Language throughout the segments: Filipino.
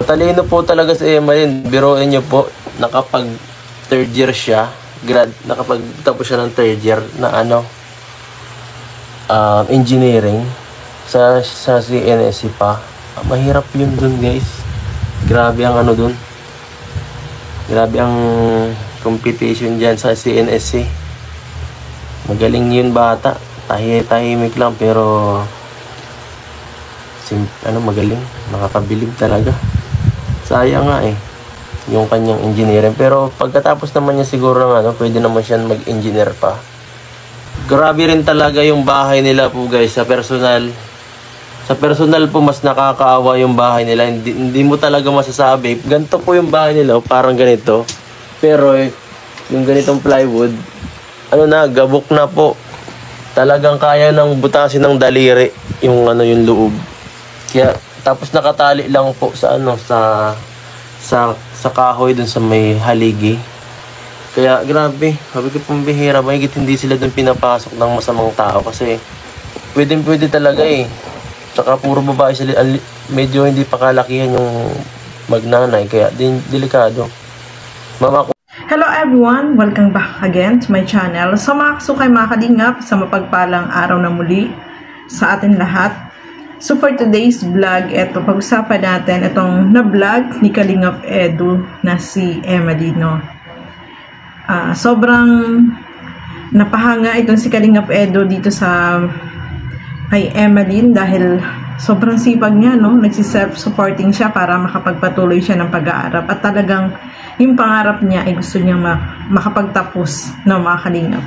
Matalino po talaga si Emalyn. Biruin niyo po, nakapag third year siya, nakapagtapos siya ng third year na engineering sa CNSC pa. Mahirap yun dun, guys. Grabe ang dun. Grabe ang competition dyan sa CNSC. Magaling yun bata. Tahimik lang pero magaling. Nakakabilib talaga. Sayang nga yung kanyang engineering. Pero pagkatapos naman niya siguro ng pwede naman siya mag-engineer pa. Grabe rin talaga yung bahay nila po, guys, sa personal. Sa personal po, mas nakakaawa yung bahay nila. Hindi mo talaga masasabi. Ganito po yung bahay nila, parang ganito. Pero yung ganitong plywood, gabok na po. Talagang kaya nang butasin ng daliri yung yung loob. Kaya tapos nakatali lang po sa kahoy dun sa may haligi. Kaya grabe, sabi ko pong bihira, mahigit hindi sila dun pinapasok ng masamang tao kasi pwede talaga Saka puro babae sila, medyo hindi pa kalakihan yung magnanay, kaya delikado. Mama ko. Hello everyone! Welcome back again to my channel. So mga kasukay, mga kalingap, sa mapagpalang araw na muli sa atin lahat. So for today's vlog, pag-usapan natin itong na-vlog ni Kalingap Edu na si Emalyn. Sobrang napahanga itong si Kalingap Edu dito sa kay Emalyn dahil sobrang sipag niya, nagsi-self-supporting siya para makapagpatuloy siya ng pag-aaral at talagang yung pangarap niya ay gusto niyang makapagtapos mga kalingap.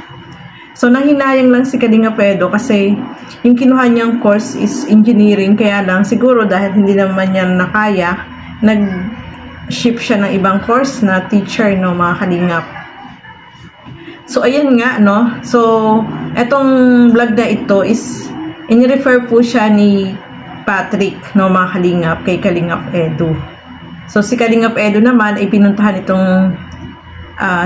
So nanghinayang lang si Kalingap Edu kasi yung kinuha niyang course is engineering, kaya lang siguro dahil hindi naman niya nakaya, nag-ship siya ng ibang course na teacher mga kalingap. So ayan nga so etong vlog na ito is in-refer po siya ni Patrick mga kalingap kay Kalingap Edu. So si Kalingap Edu naman ay pinuntahan itong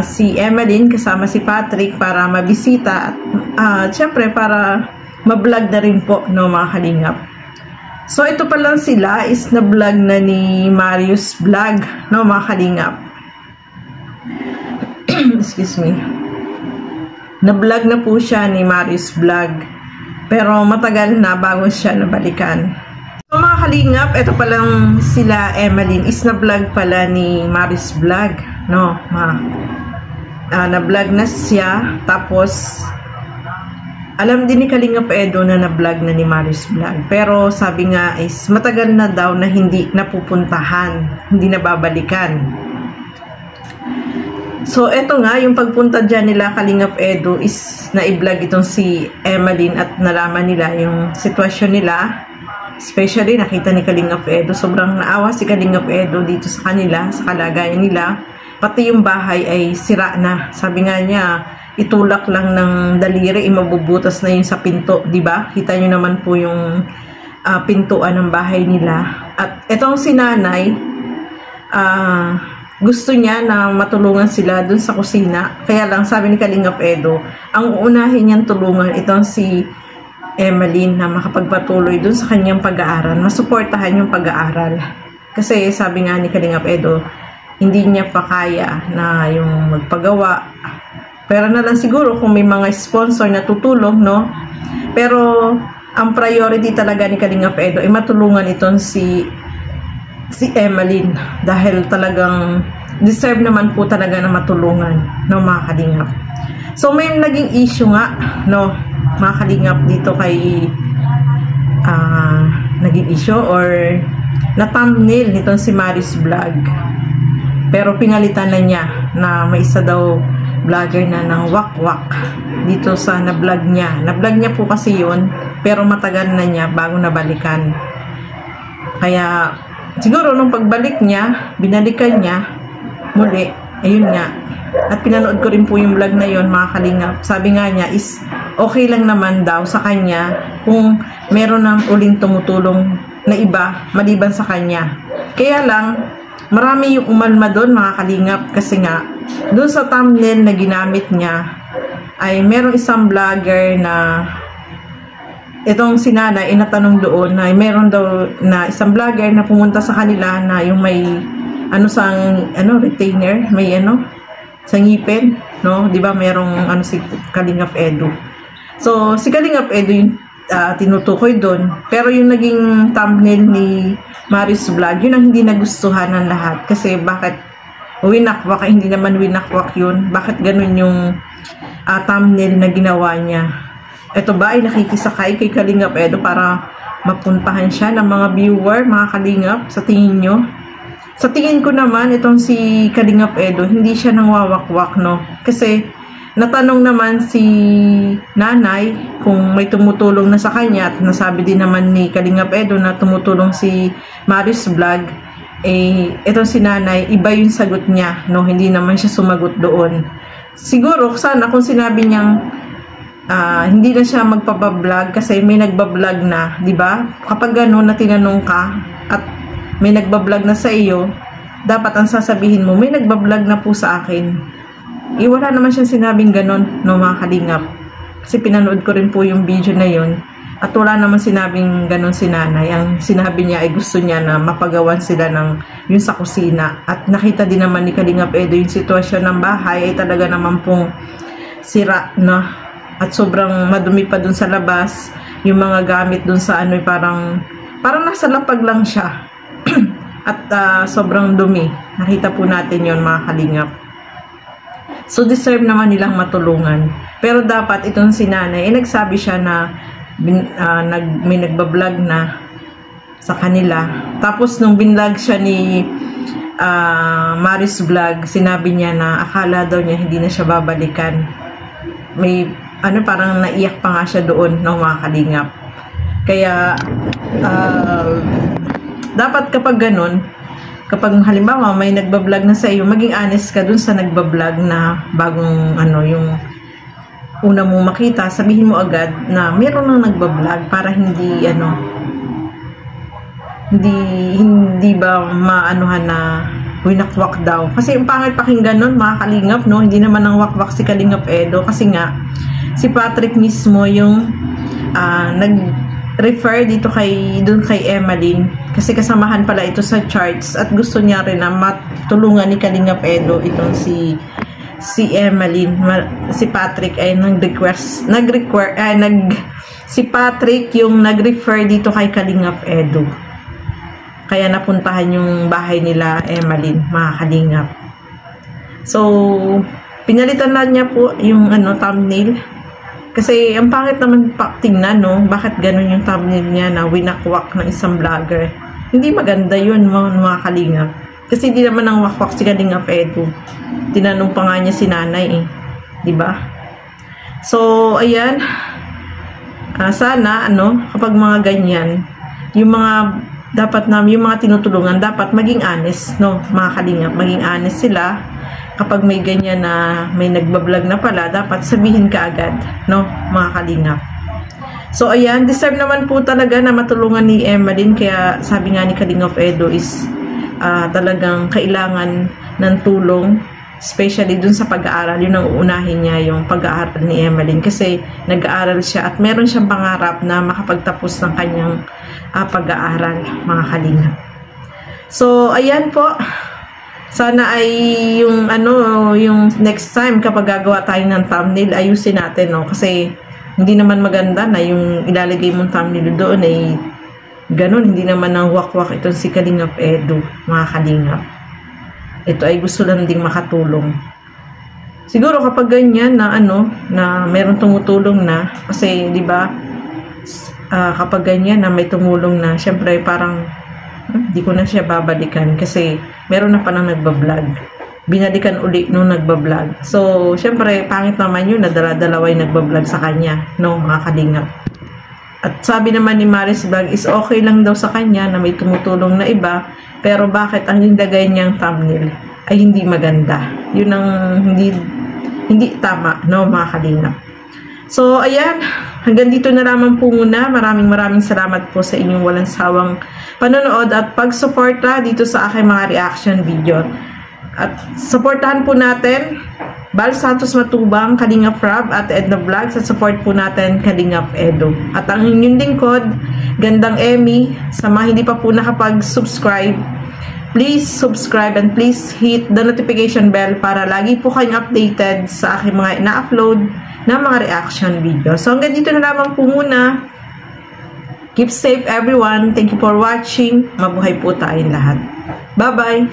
si Emalyn kasama si Patrick para mabisita at syempre para ma-vlog na rin po mga kalingap. So ito pa lang sila is na-vlog na ni Marius Vlog mga kalingap. Excuse me. Na-vlog na po siya ni Marius Vlog. Pero matagal na bago siya nabalikan. So mga kalingap, ito pa lang sila Emalyn is na-vlog pala ni Marius Vlog. Na-vlog na siya. Tapos alam din ni Kalingap Edu na na-vlog na ni Marius Vlog. Pero sabi nga is matagal na daw na hindi napupuntahan, hindi nababalikan. So eto nga, yung pagpunta dyan nila Kalingap Edu is na-i-vlog itong si Emalyn at nalaman nila yung sitwasyon nila. Especially nakita ni Kalingap Edu, sobrang naawa si Kalingap Edu dito sa kanila, sa kalagayan nila. Pati yung bahay ay sira na. Sabi nga niya, itulak lang ng daliri, mabubutas na yun sa pinto, di ba? Kita nyo naman po yung pintuan ng bahay nila. At etong si nanay, gusto niya na matulungan sila dun sa kusina. Kaya lang sabi ni Kalingap Edu, ang uunahin niyang tulungan itong si Emalyn na makapagpatuloy dun sa kanyang pag-aaral, masuportahan yung pag-aaral. Kasi sabi nga ni Kalingap Edu, hindi niya pa kaya na yung magpagawa. Pero na lang siguro kung may mga sponsor na tutulong, Pero ang priority talaga ni Kalingap Edu ay matulungan itong si Emalyn dahil talagang deserve naman po talaga na matulungan mga kalingap. So may naging issue nga mga kalingap dito kay naging issue or na thumbnail nitong si Marius Vlog. Pero pinalitan na niya na may isa daw vlogger na ng wakwak dito sa na-vlog niya. Na-vlog niya po kasi yun, pero matagal na niya bago nabalikan. Kaya siguro nung pagbalik niya, binalikan niya muli, ayun nga. At pinanood ko rin po yung vlog na yun mga kalingap. Sabi nga niya is okay lang naman daw sa kanya kung meron ng uling tumutulong na iba maliban sa kanya. Kaya lang marami yung umalma doon mga kalingap kasi nga doon sa thumbnail na ginamit niya ay merong isang vlogger na itong si nanay inatanong doon na meron daw na isang vlogger na pumunta sa kanila na yung may retainer, may sa ngipin, no? 'Di ba merong si Kalingap Edu. So si Kalingap Edu yung tinutukoy doon. Pero yung naging thumbnail ni Marius Vlog, yun ang hindi nagustuhan ng lahat. Kasi bakit winakwak? Hindi naman winakwak yun. Bakit ganun yung thumbnail na ginawa niya? Ito ba ay nakikisakay kay Kalingap Edu para mapuntahan siya ng mga viewer, mga Kalingap, sa tingin nyo? Sa tingin ko naman, itong si Kalingap Edu, hindi siya nangwawakwak, no? Kasi natanong naman si nanay kung may tumutulong na sa kanya at nasabi din naman ni Kalingap Edu na tumutulong si Marius Vlog. Itong si nanay, iba yung sagot niya, no? Hindi naman siya sumagot doon. Siguro, sana kung sinabi niyang hindi na siya magpapablog kasi may nagbablog na, di ba? Kapag gano'n na tinanong ka at may nagbablog na sa iyo, dapat ang sasabihin mo, may nagbablog na po sa akin. Wala naman siyang sinabing ganon, no, mga Kalingap. Kasi pinanood ko rin po yung video na yun. At wala naman sinabing ganon si nanay. Ang sinabi niya ay gusto niya na mapagawan sila ng yun sa kusina. At nakita din naman ni Kalingap Edu yung sitwasyon ng bahay ay talaga naman pong sira na. At sobrang madumi pa dun sa labas. Yung mga gamit dun sa parang nasa lapag lang siya. At sobrang dumi. Nakita po natin yon, mga Kalingap. So, deserve naman nilang matulungan. Pero dapat itong si nanay, nagsabi siya na may nagbablog na sa kanila. Tapos, nung binlog siya ni Marius Vlog, sinabi niya na akala daw niya hindi na siya babalikan. May, parang naiyak pa nga siya doon, no, mga Kalingap. Kaya, dapat kapag ganun, kapag halimbawa may nagbablog na sa iyo, maging honest ka dun sa nagbablog na bagong yung una mong makita, sabihin mo agad na meron nang nagbablog para hindi hindi ba maanuhan na winakwak daw. Kasi yung pangit pakinggan nun, mga Kalingap, no? Hindi naman ang wakwak si Kalingap Edu kasi nga si Patrick mismo yung nag-refer dito kay Emeline kasi kasamahan pala ito sa charts at gusto niya rin na matulungan ni Kalingap Edu itong si Emeline. Si Patrick ay si Patrick yung nag-refer dito kay Kalingap Edu. Kaya napuntahan yung bahay nila Emeline, mga Kalingap. So, pinalitan na niya po yung thumbnail. Kasi ang pangit naman tingnan, no? Bakit ganun yung thumbnail niya na winakwak ng isang vlogger? Hindi maganda yun, mga Kalingap. Kasi hindi naman ang wakwak si Kalingap Edu. Tinanong pa nga niya si nanay, diba? So, ayan. Sana, kapag mga ganyan, yung mga tinutulungan, dapat maging honest, no? Mga Kalingap, maging honest sila. Kapag may ganyan na may nagbablog na pala, dapat sabihin ka agad, no, mga Kalingap. So, ayan, deserve naman po talaga na matulungan ni Emeline. Kaya sabi nga ni Kalingap Edu is talagang kailangan ng tulong, especially dun sa pag-aaral. Yun ang uunahin niya, yung pag-aaral ni Emeline. Kasi nag-aaral siya at meron siyang pangarap na makapagtapos ng kanyang pag-aaral, mga Kalingap. So, ayan po. Sana ay yung next time kapag gagawa tayo ng thumbnail, ayusin natin, no? Kasi hindi naman maganda na yung ilalagay mong thumbnail doon ay ganun. Hindi naman ang wakwak itong si Kalingap Edu, mga Kalingap. Ito ay gusto lang ding makatulong. Siguro kapag ganyan na na meron tumutulong na, kasi 'di ba? Kapag ganyan na may tumulong na, syempre parang di ko na siya babalikan kasi meron na pa nang nagbablog. Binalikan uli nung nagbablog. So, syempre, pangit naman yun na dala-dalaway nagbablog sa kanya, no, mga Kalingap. At sabi naman ni Marius Vlog is okay lang daw sa kanya na may tumutulong na iba, pero bakit ang nilagay niyang thumbnail ay hindi maganda? Yun ang hindi tama, no, mga Kalingap. So, ayan, hanggang dito na lamang po muna. Maraming salamat po sa inyong walang sawang panonood at pagsuporta dito sa aking mga reaction video. At supportahan po natin Bal Santos Matubang, Kalingap Rob at Edna Vlogs, at support po natin Kalingap Edo. At ang inyong lingkod, Gandang Emmy, sa mga hindi pa po nakapag-subscribe, please subscribe and please hit the notification bell para lagi po kayong updated sa aking mga ina-upload na mga reaction video. So hanggang dito na lamang po muna. Keep safe everyone. Thank you for watching. Mabuhay po tayong lahat. Bye-bye!